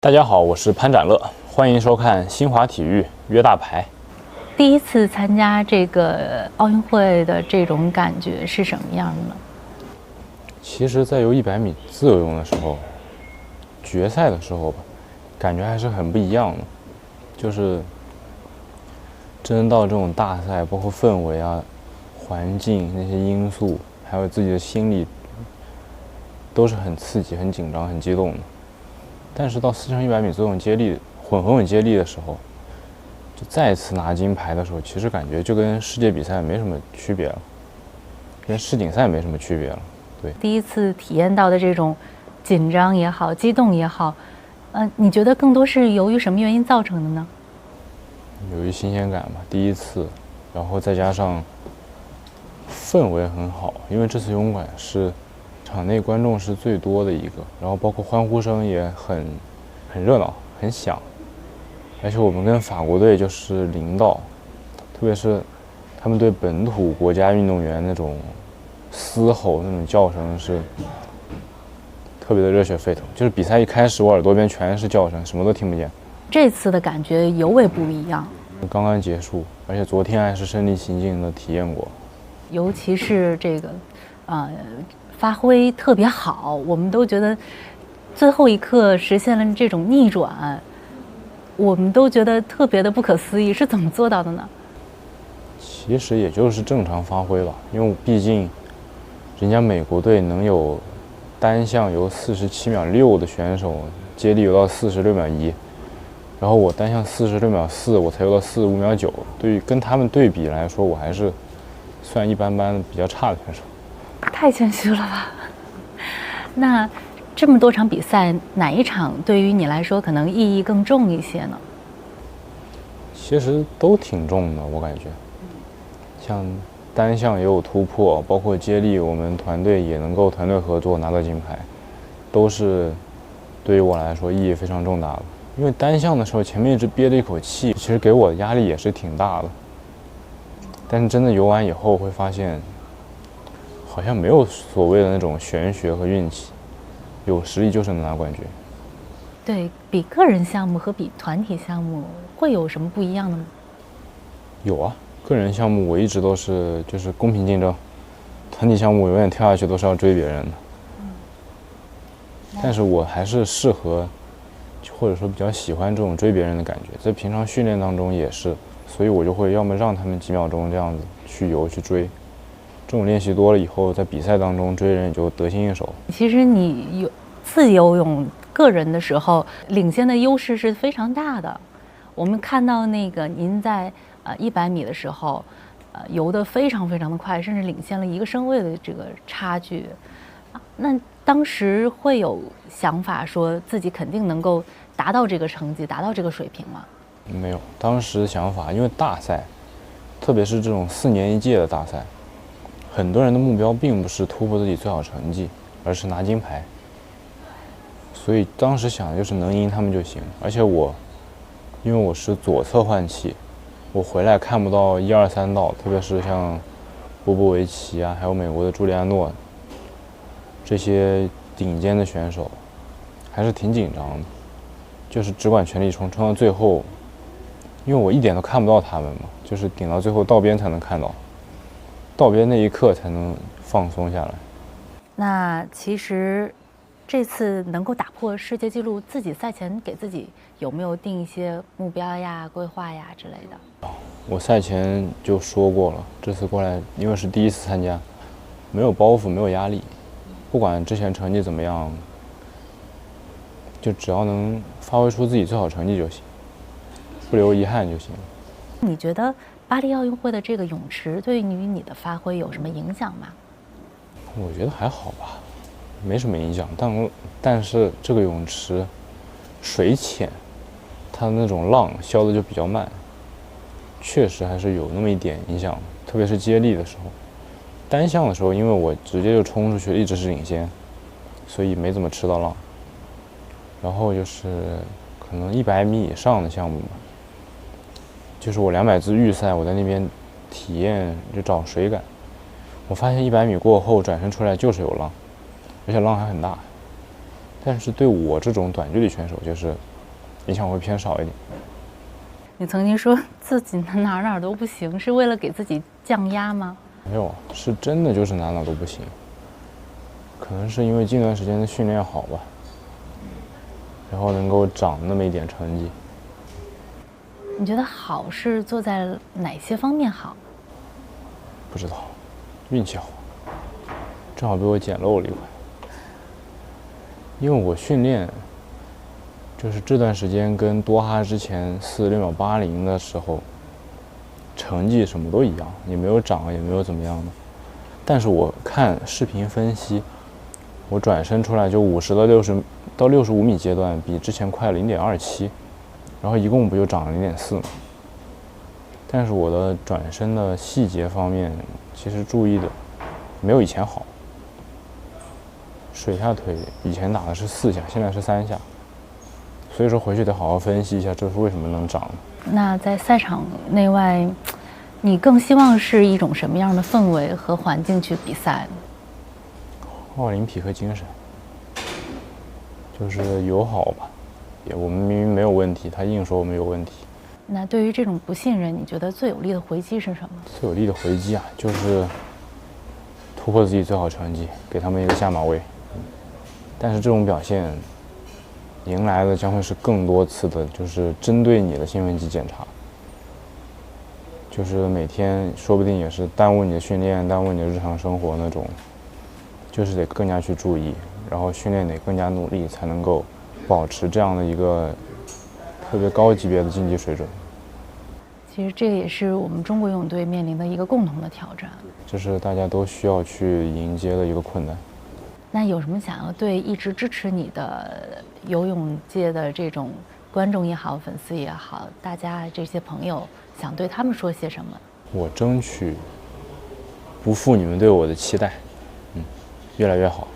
大家好，我是潘展乐，欢迎收看新华体育约大牌。第一次参加这个奥运会的这种感觉是什么样的呢？其实，在游100米自由泳的时候，决赛的时候吧，感觉还是很不一样的。就是真到这种大赛，包括氛围啊、环境那些因素，还有自己的心理，都是很刺激、很紧张、很激动的。但是到4×100米自由泳接力、混合泳接力的时候，就再次拿金牌的时候，其实感觉就跟世界比赛没什么区别了，跟世锦赛没什么区别了。对，第一次体验到的这种紧张也好、激动也好，你觉得更多是由于什么原因造成的呢？由于新鲜感吧，第一次，然后再加上氛围很好，因为这次游泳馆是场内观众是最多的一个，然后包括欢呼声也很热闹、很响，而且我们跟法国队就是领导，特别是他们对本土国家运动员那种嘶吼、那种叫声是特别的热血沸腾，就是比赛一开始，我耳朵边全是叫声，什么都听不见。这次的感觉尤为不一样，刚刚结束，而且昨天还是身临其境的体验过，尤其是这个，发挥特别好，我们都觉得最后一刻实现了这种逆转，我们都觉得特别的不可思议，是怎么做到的呢？其实也就是正常发挥吧，因为毕竟人家美国队能有单项游47秒6的选手，接力游到46秒1，然后我单项46秒4，我才游到45秒9，对于跟他们对比来说，我还是算一般般比较差的选手。太谦虚了吧？那这么多场比赛，哪一场对于你来说可能意义更重一些呢？其实都挺重的，我感觉。像单项也有突破，包括接力，我们团队也能够团队合作拿到金牌，都是对于我来说意义非常重大的。因为单项的时候前面一直憋着一口气，其实给我的压力也是挺大的。但是真的游完以后会发现，好像没有所谓的那种玄学和运气，有实力就是能拿冠军。对比个人项目和比团体项目会有什么不一样的吗？有啊，个人项目我一直都是就是公平竞争，团体项目永远跳下去都是要追别人的。但是我还是适合，或者说比较喜欢这种追别人的感觉，在平常训练当中也是，所以我就会要么让他们几秒钟这样子去游去追，这种练习多了以后，在比赛当中追人也就得心应手。其实你有自由泳个人的时候，领先的优势是非常大的。我们看到那个您在100米的时候，游得非常非常的快，甚至领先了1个身位的这个差距。那当时会有想法说自己肯定能够达到这个成绩，达到这个水平吗？没有，当时想法，因为大赛，特别是这种4年1届的大赛，很多人的目标并不是突破自己最好成绩，而是拿金牌。所以当时想的就是能赢他们就行。而且因为我是左侧换气，我回来看不到1、2、3道，特别是像波波维奇啊，还有美国的朱利安诺这些顶尖的选手，还是挺紧张的，就是只管全力冲，冲到最后，因为我一点都看不到他们嘛，就是顶到最后道边才能看到，道边那一刻才能放松下来。那其实这次能够打破世界纪录，自己赛前给自己有没有定一些目标呀、规划呀之类的？我赛前就说过了，这次过来因为是第一次参加，没有包袱，没有压力，不管之前成绩怎么样，就只要能发挥出自己最好成绩就行，不留遗憾就行。你觉得巴黎奥运会的这个泳池对于你的发挥有什么影响吗？我觉得还好吧，没什么影响。但是这个泳池水浅，它的那种浪消的就比较慢，确实还是有那么一点影响。特别是接力的时候，单项的时候，因为我直接就冲出去，一直是领先，所以没怎么吃到浪。然后就是可能100米以上的项目吧，就是我200自预赛，我在那边体验就找水感，我发现100米过后转身出来就是有浪，而且浪还很大。但是对我这种短距离选手，就是影响会偏少一点。你曾经说自己哪儿都不行，是为了给自己降压吗？没有，是真的就是哪都不行。可能是因为近段时间的训练好吧，然后能够长那么一点成绩。你觉得好是做在哪些方面好？不知道，运气好，正好被我捡漏了一回。因为我训练，就是这段时间跟多哈之前46.80的时候，成绩什么都一样，也没有涨，也没有怎么样的。但是我看视频分析，我转身出来就50到65米阶段比之前快0.27，然后一共不就涨了0.4吗？但是我的转身的细节方面，其实注意的没有以前好。水下腿以前打的是4下，现在是3下，所以说回去得好好分析一下，这是为什么能涨。那在赛场内外，你更希望是一种什么样的氛围和环境去比赛呢？奥林匹克精神，就是友好吧。我们明明没有问题，他硬说我们有问题。那对于这种不信任，你觉得最有力的回击是什么？最有力的回击啊，就是突破自己最好成绩，给他们一个下马威。但是这种表现，迎来的将会是更多次的，就是针对你的兴奋剂检查。就是每天说不定也是耽误你的训练，耽误你的日常生活那种，就是得更加去注意，然后训练得更加努力，才能够保持这样的一个特别高级别的竞技水准。其实这也是我们中国游泳队面临的一个共同的挑战，这是大家都需要去迎接的一个困难。那有什么想要对一直支持你的游泳界的这种观众也好，粉丝也好，大家这些朋友，想对他们说些什么？我争取不负你们对我的期待，越来越好。